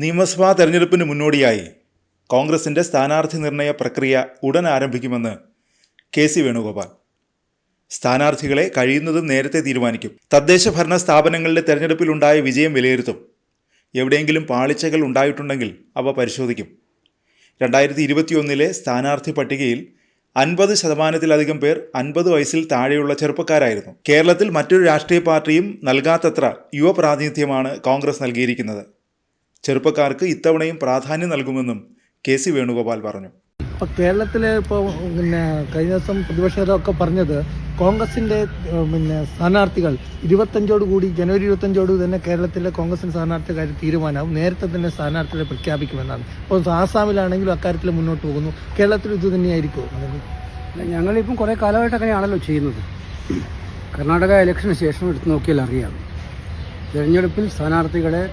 നിയമസഭാ തെരഞ്ഞെടുപ്പിന് മുന്നോടിയായി കോൺഗ്രസിൻ്റെ സ്ഥാനാർത്ഥി നിർണയ പ്രക്രിയ ഉടൻ ആരംഭിക്കുമെന്ന് കെ.സി. വേണുഗോപാൽ. സ്ഥാനാർത്ഥികളെ കഴിയുന്നതും നേരത്തെ തീരുമാനിക്കും. തദ്ദേശ ഭരണ സ്ഥാപനങ്ങളിലെ തെരഞ്ഞെടുപ്പിലുണ്ടായ വിജയം വിലയിരുത്തും. എവിടെയെങ്കിലും പാളിച്ചകൾ ഉണ്ടായിട്ടുണ്ടെങ്കിൽ അവ പരിശോധിക്കും. 2021 സ്ഥാനാർത്ഥി പട്ടികയിൽ 50% പേർ 50 വയസ്സിൽ താഴെയുള്ള ചെറുപ്പക്കാരായിരുന്നു. കേരളത്തിൽ മറ്റൊരു രാഷ്ട്രീയ പാർട്ടിയും നൽകാത്തത്ര യുവ പ്രാതിനിധ്യമാണ് കോൺഗ്രസ് നൽകിയിരിക്കുന്നത്. ചെറുപ്പക്കാർക്ക് ഇത്തവണയും പ്രാധാന്യം നൽകുമെന്നും കെ.സി. വേണുഗോപാൽ പറഞ്ഞു. ഇപ്പോൾ കേരളത്തിൽ കഴിഞ്ഞ ദിവസം പ്രതിപക്ഷ നേതാവൊക്കെ പറഞ്ഞത് കോൺഗ്രസിൻ്റെ സ്ഥാനാർത്ഥികൾ ജനുവരി 25 തന്നെ കേരളത്തിലെ കോൺഗ്രസിൻ്റെ സ്ഥാനാർത്ഥി കാര്യം തീരുമാനമാവും. നേരത്തെ തന്നെ സ്ഥാനാർത്ഥികളെ പ്രഖ്യാപിക്കുമെന്നാണ്. ഇപ്പോൾ ആസാമിലാണെങ്കിലും അക്കാര്യത്തിൽ മുന്നോട്ട് പോകുന്നു. കേരളത്തിൽ ഇത് തന്നെയായിരിക്കുമോ? ഞങ്ങളിപ്പം കുറേ കാലമായിട്ട് അങ്ങനെയാണല്ലോ ചെയ്യുന്നത്. കർണാടക ഇലക്ഷന് ശേഷം എടുത്ത് നോക്കിയാൽ അറിയാം, തിരഞ്ഞെടുപ്പിൽ സ്ഥാനാർത്ഥികളെ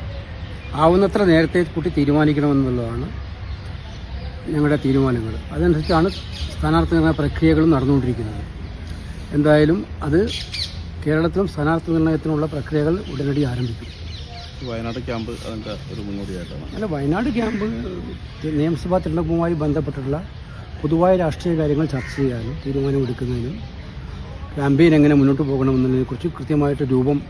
ആവുന്നത്ര നേരത്തെ കൂട്ടി തീരുമാനിക്കണമെന്നുള്ളതാണ് ഞങ്ങളുടെ തീരുമാനങ്ങൾ. അതനുസരിച്ചാണ് സ്ഥാനാർത്ഥി നിർണയ പ്രക്രിയകളും നടന്നുകൊണ്ടിരിക്കുന്നത്. എന്തായാലും അത് കേരളത്തിലും സ്ഥാനാർത്ഥി നിർണയത്തിനുള്ള പ്രക്രിയകൾ ഉടനടി ആരംഭിക്കും. വയനാട് ക്യാമ്പ് അതിൻ്റെ ഒരു മുന്നോടിയായിട്ടാണ്. അല്ല, വയനാട് ക്യാമ്പ് നിയമസഭാ തിരഞ്ഞെടുപ്പുമായി ബന്ധപ്പെട്ടിട്ടുള്ള പൊതുവായ രാഷ്ട്രീയ കാര്യങ്ങൾ ചർച്ച ചെയ്യാനും തീരുമാനമെടുക്കുന്നതിനും ക്യാമ്പയിൻ എങ്ങനെ മുന്നോട്ട് പോകണമെന്നതിനെക്കുറിച്ച് കൃത്യമായിട്ട് രൂപം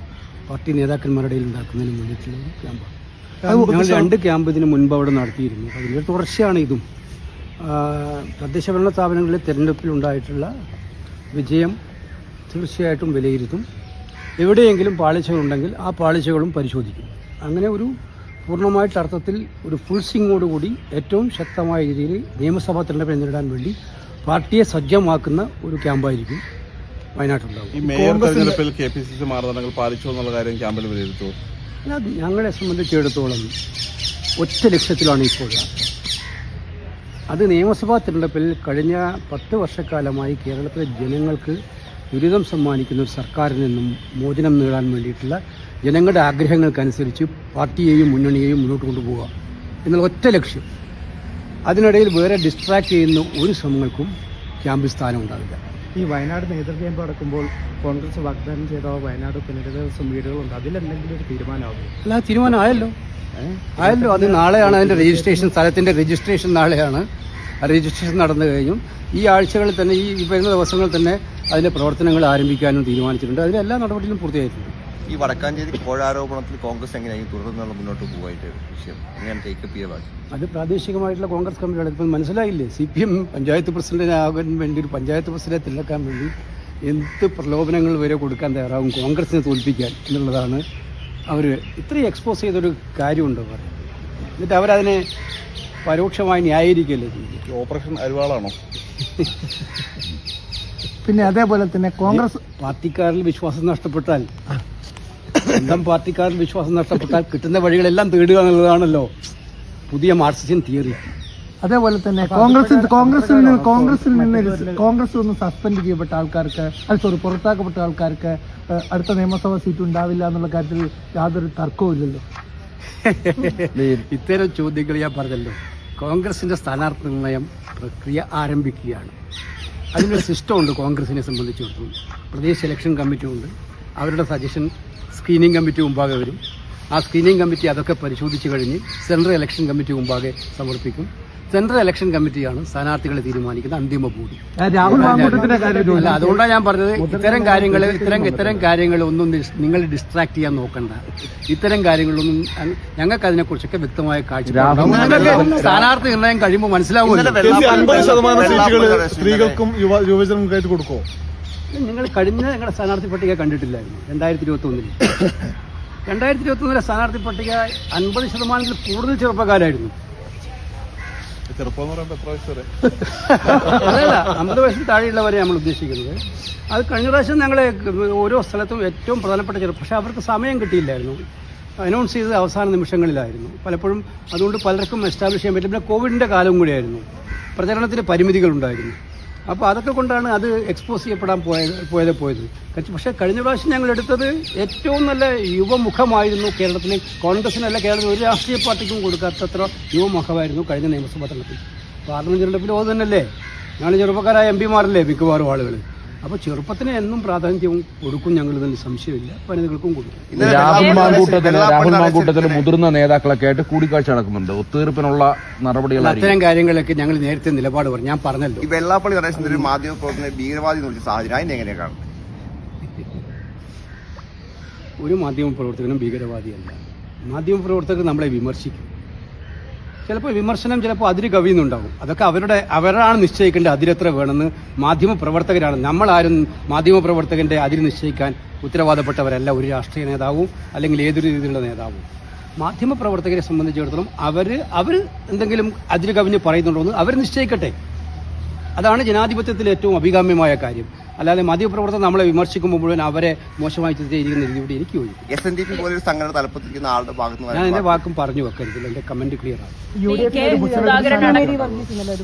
പാർട്ടി നേതാക്കന്മാരുടെ ഇടയിൽ ഉണ്ടാക്കുന്നതിന് വേണ്ടിയിട്ടുള്ള ഒരു ക്യാമ്പാണ്. ഞങ്ങൾ 2 ക്യാമ്പ് ഇതിന് മുൻപ് അവിടെ നടത്തിയിരുന്നു. അതിൻ്റെ തുടർച്ചയാണ് ഇതും. തദ്ദേശ ഭരണ സ്ഥാപനങ്ങളിലെ തിരഞ്ഞെടുപ്പിലുണ്ടായിട്ടുള്ള വിജയം തീർച്ചയായിട്ടും വിലയിരുത്തും. എവിടെയെങ്കിലും പാളിച്ചകളുണ്ടെങ്കിൽ ആ പാളിച്ചകളും പരിശോധിക്കും. അങ്ങനെ ഒരു പൂർണ്ണമായിട്ട് അർത്ഥത്തിൽ ഒരു ഫുൾ സ്വിങ്ങോടുകൂടി ഏറ്റവും ശക്തമായ രീതിയിൽ നിയമസഭാ തിരഞ്ഞെടുപ്പ് നേരിടാൻ വേണ്ടി പാർട്ടിയെ സജ്ജമാക്കുന്ന ഒരു ക്യാമ്പായിരിക്കും വയനാട്ടിലുണ്ടാവും. ഈ മേയർ തെരഞ്ഞെടുപ്പിൽ KPCC മാനദണ്ഡങ്ങൾ പാലിച്ചു എന്നുള്ള കാര്യം ക്യാമ്പിൽ വിലയിരുത്തുമോ? അത് ഞങ്ങളെ സംബന്ധിച്ചിടത്തോളം ഒറ്റ ലക്ഷ്യത്തിലാണ് ഇപ്പോൾ. അത് നിയമസഭാ തിരഞ്ഞെടുപ്പിൽ കഴിഞ്ഞ 10 വർഷക്കാലമായി കേരളത്തിലെ ജനങ്ങൾക്ക് ദുരിതം സമ്മാനിക്കുന്ന ഒരു സർക്കാരിൽ നിന്നും മോചനം നേടാൻ വേണ്ടിയിട്ടുള്ള ജനങ്ങളുടെ ആഗ്രഹങ്ങൾക്കനുസരിച്ച് പാർട്ടിയെയും മുന്നണിയെയും മുന്നോട്ട് കൊണ്ടുപോവുക എന്നുള്ള ഒറ്റ ലക്ഷ്യം. അതിനിടയിൽ വേറെ ഡിസ്ട്രാക്ട് ചെയ്യുന്ന ഒരു ശ്രമങ്ങൾക്കും ക്യാമ്പിൽ സ്ഥാനം ഉണ്ടാവില്ല. ഈ വയനാട് നേതൃ ക്യാമ്പ് നടക്കുമ്പോൾ കോൺഗ്രസ് വാഗ്ദാനം ചെയ്ത വയനാട് പുനരധിവാസ വീടുകളുണ്ട്, അതിലെന്തെങ്കിലും ഒരു തീരുമാനമാകും? അല്ല, തീരുമാനം ആയല്ലോ. അത് നാളെയാണ് അതിൻ്റെ രജിസ്ട്രേഷൻ. സ്ഥലത്തിൻ്റെ രജിസ്ട്രേഷൻ നാളെയാണ്. രജിസ്ട്രേഷൻ നടന്നു കഴിഞ്ഞു. ഈ ആഴ്ചകളിൽ തന്നെ, ഈ വരുന്ന ദിവസങ്ങളിൽ തന്നെ അതിൻ്റെ പ്രവർത്തനങ്ങൾ ആരംഭിക്കാനും തീരുമാനിച്ചിട്ടുണ്ട്. അതിലെല്ലാ നടപടികളും പൂർത്തിയായിട്ടുണ്ട്. ഈ വടക്കാഞ്ചേരി കോഴാരോപണത്തിൽ കോൺഗ്രസ് എങ്ങനെയായി തുടർന്നുള്ള മുന്നോട്ട് പോകുമായിട്ട് വിഷയം എങ്ങനെ ടേക്കപ്പ് ചെയ്തതാണ്? അത് പ്രാദേശികമായിട്ടുള്ള കോൺഗ്രസ് കമ്മിറ്റിയാണ്. ഇപ്പം മനസ്സിലായില്ലേ, CPM പഞ്ചായത്ത് പ്രസിഡന്റിനാകാൻ വേണ്ടി, ഒരു പഞ്ചായത്ത് പ്രസിഡന്റ് തിരഞ്ഞെടുക്കാൻ വേണ്ടി എന്ത് പ്രലോഭനങ്ങൾ വരെ കൊടുക്കാൻ തയ്യാറാവും കോൺഗ്രസിനെ തോൽപ്പിക്കാൻ എന്നുള്ളതാണ് അവർ ഇത്രയും എക്സ്പോസ് ചെയ്തൊരു കാര്യമുണ്ടോ പറയാം. എന്നിട്ട് അവരതിനെ പരോക്ഷമായി ന്യായീകരിക്കുകയല്ലേ ചെയ്യും. ഓപ്പറേഷൻ അരിവാളാണോ? പിന്നെ അതേപോലെ തന്നെ കോൺഗ്രസ് പാർട്ടിക്കാരിൽ വിശ്വാസം നഷ്ടപ്പെട്ടാൽ, സ്വന്തം പാർട്ടിക്കാരിൽ വിശ്വാസം നഷ്ടപ്പെട്ടാൽ കിട്ടുന്ന വഴികളെല്ലാം തേടുക എന്നുള്ളതാണല്ലോ പുതിയ മാർക്സിയൻ തിയറി. അതേപോലെ തന്നെ കോൺഗ്രസിൽ നിന്ന് സസ്പെൻഡ് ചെയ്യപ്പെട്ട ആൾക്കാർക്ക്, പുറത്താക്കപ്പെട്ട ആൾക്കാർക്ക് അടുത്ത നിയമസഭാ സീറ്റ് ഉണ്ടാവില്ല എന്നുള്ള കാര്യത്തിൽ യാതൊരു തർക്കവും ഇല്ലല്ലോ. ഇത്തരം ചോദ്യങ്ങൾ ഞാൻ പറഞ്ഞല്ലോ. കോൺഗ്രസിന്റെ സ്ഥാനാർത്ഥി നിർണയം പ്രക്രിയ ആരംഭിക്കുകയാണ്. അതിനൊരു സിസ്റ്റമുണ്ട് കോൺഗ്രസിനെ സംബന്ധിച്ചിടത്തോളം. പ്രദേശ് ഇലക്ഷൻ കമ്മിറ്റി ഉണ്ട്. അവരുടെ സജഷൻ സ്ക്രീനിങ് കമ്മിറ്റി മുമ്പാകെ വരും. ആ സ്ക്രീനിങ് കമ്മിറ്റി അതൊക്കെ പരിശോധിച്ച് കഴിഞ്ഞ് സെൻട്രൽ ഇലക്ഷൻ കമ്മിറ്റി മുമ്പാകെ സമർപ്പിക്കും. സെൻട്രൽ ഇലക്ഷൻ കമ്മിറ്റിയാണ് സ്ഥാനാർത്ഥികളെ തീരുമാനിക്കുന്ന അന്തിമ ബോഡി. അല്ല, അതുകൊണ്ടാണ് ഞാൻ പറഞ്ഞത് ഇത്തരം കാര്യങ്ങളൊന്നും നിങ്ങൾ ഡിസ്ട്രാക്ട് ചെയ്യാൻ നോക്കണ്ട. ഇത്തരം കാര്യങ്ങളൊന്നും ഞങ്ങൾക്ക് അതിനെക്കുറിച്ചൊക്കെ വ്യക്തമായ കാഴ്ചപ്പാട് സ്ഥാനാർത്ഥി നിർണയം കഴിയുമ്പോൾ മനസ്സിലാവുമല്ലോ. 50% സ്ത്രീകൾക്കും യുവജനങ്ങൾക്കായിട്ട് കൊടുക്കുമോ? നിങ്ങൾ ഞങ്ങളുടെ സ്ഥാനാർത്ഥി പട്ടിക കണ്ടിട്ടില്ലായിരുന്നു 2021. 2021 സ്ഥാനാർത്ഥി പട്ടിക 50% കൂടുതൽ ചെറുപ്പക്കാരായിരുന്നു. ചെറുപ്പം എന്ന് പറയുമ്പോൾ എത്ര വയസ്സ് വരെ? അതല്ല, 50 വയസ്സിന് താഴെയുള്ളവരെ നമ്മൾ ഉദ്ദേശിക്കുന്നത്. അത് കഴിഞ്ഞ പ്രാവശ്യം ഞങ്ങളെ ഓരോ സ്ഥലത്തും ഏറ്റവും പ്രധാനപ്പെട്ട പക്ഷേ അവർക്ക് സമയം കിട്ടിയില്ലായിരുന്നു. അനൗൺസ് ചെയ്തത് അവസാന നിമിഷങ്ങളിലായിരുന്നു പലപ്പോഴും. അതുകൊണ്ട് പലർക്കും എസ്റ്റാബ്ലിഷ് ചെയ്യാൻ പറ്റില്ല. പിന്നെ കോവിഡിൻ്റെ കാലം കൂടിയായിരുന്നു. പ്രചരണത്തിന് പരിമിതികളുണ്ടായിരുന്നു. അപ്പോൾ അതൊക്കെ കൊണ്ടാണ് അത് എക്സ്പോസ് ചെയ്യപ്പെടാൻ പോയത്. പക്ഷേ കഴിഞ്ഞ പ്രാവശ്യം ഞങ്ങൾ എടുത്തത് ഏറ്റവും നല്ല യുവമുഖമായിരുന്നു. കേരളത്തിൽ കോൺഗ്രസിനല്ല, കേരളത്തിൽ ഒരു രാഷ്ട്രീയ പാർട്ടിക്കും കൊടുക്കാത്തത്ര യുവമുഖമായിരുന്നു കഴിഞ്ഞ നിയമസഭാ തെരഞ്ഞെടുപ്പിൽ. പാർലമെന്റ് തെരഞ്ഞെടുപ്പിൽ അത് തന്നെയല്ലേ. ഞങ്ങൾ ചെറുപ്പക്കാരായ MP മാരല്ലേ മിക്കവാറും ആളുകൾ. അപ്പോൾ ചെറുപ്പത്തിന് എന്നും പ്രാധാന്യവും കൊടുക്കും, ഞങ്ങളിതിൽ സംശയമില്ല, വനിതകൾക്കും കൊടുക്കും. ഇന്നലെ രാഹുൽ മാങ്കൂട്ടത്തിൽ മുതിർന്ന നേതാക്കളൊക്കെ ആയിട്ട് കൂടിക്കാഴ്ച നടക്കുന്നുണ്ട്. ഒത്തുതീർപ്പിനുള്ള നടപടികൾ അത്തരം കാര്യങ്ങളൊക്കെ ഞങ്ങൾ നേരത്തെ നിലപാട് പറഞ്ഞു, ഞാൻ പറഞ്ഞല്ലോ. ഈ വെള്ളാപ്പള്ളി നടേശൻ ഒരു മാധ്യമ പ്രവർത്തനം ഭീകരവാദി എന്ന് വിളിച്ച സാഹചര്യം അതിനെ എങ്ങനെയാണ് കാണുന്നത്? ഒരു മാധ്യമപ്രവർത്തകനും ഭീകരവാദിയല്ല. മാധ്യമപ്രവർത്തകർ നമ്മളെ വിമർശിക്കും. ചിലപ്പോൾ വിമർശനം ചിലപ്പോൾ അതിര് കവിയുന്നുണ്ടാകും. അതൊക്കെ അവരാണ് നിശ്ചയിക്കേണ്ടത് അതിരെത്ര വേണമെന്ന്. മാധ്യമപ്രവർത്തകരാണ്. നമ്മളാരും മാധ്യമപ്രവർത്തകൻ്റെ അതിര് നിശ്ചയിക്കാൻ ഉത്തരവാദപ്പെട്ടവരല്ല ഒരു രാഷ്ട്രീയ നേതാവും അല്ലെങ്കിൽ ഏതൊരു രീതിയിലുള്ള നേതാവും. മാധ്യമപ്രവർത്തകരെ സംബന്ധിച്ചിടത്തോളം അവർ എന്തെങ്കിലും അതിര് കവിഞ്ഞ് പറയുന്നുണ്ടോ എന്ന് അവർ നിശ്ചയിക്കട്ടെ. അതാണ് ജനാധിപത്യത്തിലെ ഏറ്റവും അഭികാമ്യമായ കാര്യം. അല്ലാതെ മാധ്യമപ്രവർത്തകർ നമ്മളെ വിമർശിക്കുമ്പോൾ മുഴുവൻ അവരെ മോശമായി ചിത്രീകരിക്കുന്ന രീതിയോട് എനിക്ക് യോജിക്കും. SNDP പോലൊരു സംഘടന തലപ്പത്തിരിക്കുന്ന ആളുടെ ഭാഗത്ത് ഞാൻ എൻ്റെ വാക്കും പറഞ്ഞു വെക്കരുതില്ല, എൻ്റെ കമന്റ് ക്ലിയർ ആണ്.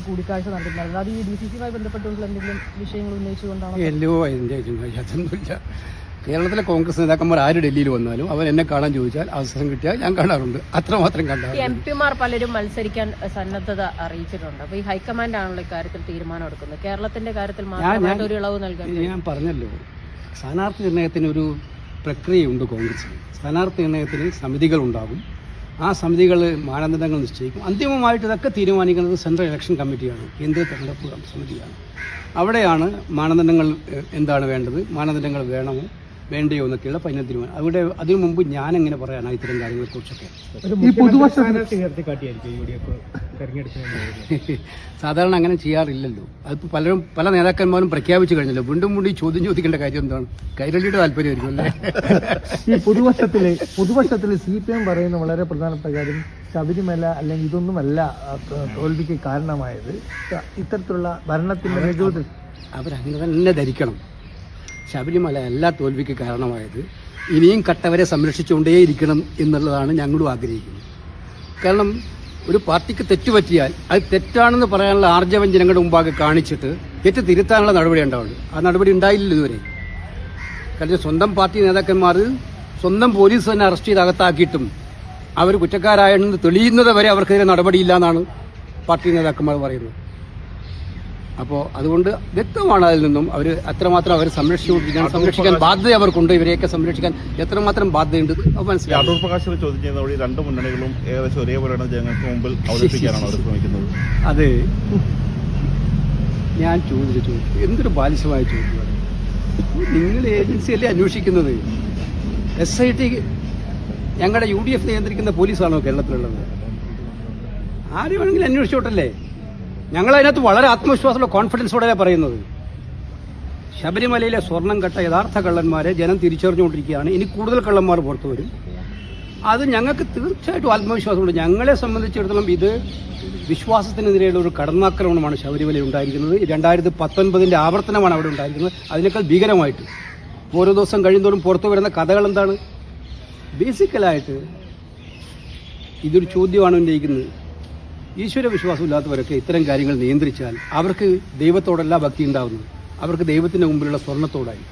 കൂടിക്കാഴ്ച നടത്തുന്നത് അത് ഈ DCCയുമായി ബന്ധപ്പെട്ടുള്ള എന്തെങ്കിലും വിഷയങ്ങൾ ഉന്നയിച്ചുകൊണ്ടാണ്? എല്ലോ അതിൻ്റെ അതൊന്നുമില്ല. കേരളത്തിലെ കോൺഗ്രസ് നേതാക്കന്മാർ ആര് ഡൽഹിയിൽ വന്നാലും അവർ എന്നെ കാണാൻ ചോദിച്ചാൽ അവസരം കിട്ടിയാൽ ഞാൻ കാണാറുണ്ട്, അത്രമാത്രം കാണാറുണ്ട്. MP-മാർ പലരും മത്സരിക്കാൻ സന്നദ്ധത അറിയിച്ചിട്ടുണ്ട്. അപ്പോൾ ഈ ഹൈക്കമാൻഡ് ആണല്ലോ ഇക്കാര്യത്തിൽ തീരുമാനം എടുക്കുന്നത്. കേരളത്തിന്റെ കാര്യത്തിൽ മാത്രമായിട്ട് ഒരു ഇളവ് നൽകാൻ ഞാൻ പറഞ്ഞല്ലോ, സ്ഥാനാർത്ഥി നിർണയത്തിന് ഒരു പ്രക്രിയയുണ്ട് കോൺഗ്രസിൽ. സ്ഥാനാർത്ഥി നിർണയത്തിന് സമിതികളുണ്ടാകും. ആ സമിതികൾ മാനദണ്ഡങ്ങൾ നിശ്ചയിക്കും. അന്തിമമായിട്ട് ഇതൊക്കെ തീരുമാനിക്കുന്നത് സെൻട്രൽ ഇലക്ഷൻ കമ്മിറ്റിയാണ്, കേന്ദ്ര തെരഞ്ഞെടുപ്പ് സമിതിയാണ്. അവിടെയാണ് മാനദണ്ഡങ്ങൾ എന്താണ് വേണ്ടത്, മാനദണ്ഡങ്ങൾ വേണമോ വേണ്ടയോ എന്നൊക്കെയുള്ള ഫൈനൽ തീരുമാനം. അവിടെ അതിനു മുമ്പ് ഞാൻ എങ്ങനെ പറയാനാണ് ഇത്തരം കാര്യങ്ങളെക്കുറിച്ചൊക്കെ? സാധാരണ അങ്ങനെ ചെയ്യാറില്ലല്ലോ. അതിപ്പോൾ പലരും പല നേതാക്കന്മാരും പ്രഖ്യാപിച്ചു കഴിഞ്ഞല്ലോ. വീണ്ടും വീണ്ടും ചോദ്യം ചോദിക്കേണ്ട കാര്യം എന്താണ്? കൈരളിയുടെ താല്പര്യമായിരിക്കും അല്ലേ? ഈ പുതുപക്ഷത്തില് CPM പറയുന്ന വളരെ പ്രധാനപ്പെട്ട കാര്യം ശബരിമല അല്ലെങ്കിൽ ഇതൊന്നുമല്ല തോൽവിക്ക് കാരണമായത്, ഇത്തരത്തിലുള്ള ഭരണത്തിന്റെ നേതൃത്വത്തിൽ അവരങ്ങനെ തന്നെ ധരിക്കണം. ശബരിമല അല്ല തോൽവിക്ക് കാരണമായത്. ഇനിയും കട്ടവരെ സംരക്ഷിച്ചുകൊണ്ടേയിരിക്കണം എന്നുള്ളതാണ് ഞങ്ങളും ആഗ്രഹിക്കുന്നത്. കാരണം ഒരു പാർട്ടിക്ക് തെറ്റുപറ്റിയാൽ അത് തെറ്റാണെന്ന് പറയാനുള്ള ആർജവം ജനങ്ങളുടെ മുമ്പാകെ കാണിച്ചിട്ട് തെറ്റ് തിരുത്താനുള്ള നടപടി ഉണ്ടാവുള്ളൂ. ആ നടപടി ഉണ്ടായില്ല ഇതുവരെ. കാരണം സ്വന്തം പാർട്ടി നേതാക്കന്മാർ സ്വന്തം പോലീസ് തന്നെ അറസ്റ്റ് ചെയ്ത് അകത്താക്കിയിട്ടും അവർ കുറ്റക്കാരായെന്ന് തെളിയുന്നത് വരെ അവർക്കെതിരെ നടപടിയില്ല എന്നാണ് പാർട്ടി നേതാക്കന്മാർ പറയുന്നത്. അപ്പോൾ അതുകൊണ്ട് വ്യക്തമാണ് അതിൽ നിന്നും അവർ അത്രമാത്രം അവർ സംരക്ഷിക്കാൻ ബാധ്യത അവർക്കുണ്ട്. ഇവരെയൊക്കെ സംരക്ഷിക്കാൻ എത്രമാത്രം ബാധ്യതയുണ്ട് മനസ്സിലാവും. അടൂർ പ്രകാശിനെ ചോദ്യം ചെയ്യുന്ന വഴി രണ്ട് മുന്നണികളും ഏകദേശം ഒരേപോലെയാണ് ജനങ്ങൾക്ക് മുമ്പിൽ അവതരിപ്പിക്കാനാണ് അവർ ശ്രമിക്കുന്നത്. അതെ, ഞാൻ ചോദിച്ചു എന്തൊരു ബാലിശമായ ചോദ്യമാണ്. നിങ്ങൾ ഏജൻസിയല്ലേ അന്വേഷിക്കുന്നത്? SIT ഞങ്ങളുടെ UDF നിയന്ത്രിക്കുന്ന പോലീസാണോ കേരളത്തിലുള്ളത്? ആര് വേണമെങ്കിലും അന്വേഷിച്ചോട്ടല്ലേ. ഞങ്ങളതിനകത്ത് വളരെ ആത്മവിശ്വാസമുള്ള കോൺഫിഡൻസോടെ പറയുന്നത്. ശബരിമലയിലെ സ്വർണം കട്ട യഥാർത്ഥ കള്ളന്മാരെ ജനം തിരിച്ചറിഞ്ഞുകൊണ്ടിരിക്കുകയാണ്. ഇനി കൂടുതൽ കള്ളന്മാർ പുറത്തു വരും. അത് ഞങ്ങൾക്ക് തീർച്ചയായിട്ടും ആത്മവിശ്വാസമുണ്ട്. ഞങ്ങളെ സംബന്ധിച്ചിടത്തോളം ഇത് വിശ്വാസത്തിനെതിരെയുള്ള ഒരു കടന്നാക്രമണമാണ് ശബരിമലയിൽ ഉണ്ടായിരിക്കുന്നത്. 2019 ആവർത്തനമാണ് അവിടെ ഉണ്ടായിരിക്കുന്നത്. അതിനേക്കാൾ ഭീകരമായിട്ട് ഓരോ ദിവസം കഴിയുന്നതോറും പുറത്തു വരുന്ന കഥകൾ എന്താണ്? ബേസിക്കലായിട്ട് ഇതൊരു ചോദ്യമാണ് ഉന്നയിക്കുന്നത്. ഈശ്വര വിശ്വാസമില്ലാത്തവരൊക്കെ ഇത്തരം കാര്യങ്ങൾ നിയന്ത്രിച്ചാൽ അവർക്ക് ദൈവത്തോടല്ല ഭക്തി ഉണ്ടാകുന്നത്, അവർക്ക് ദൈവത്തിൻ്റെ മുമ്പിലുള്ള സ്വർണ്ണത്തോടായി.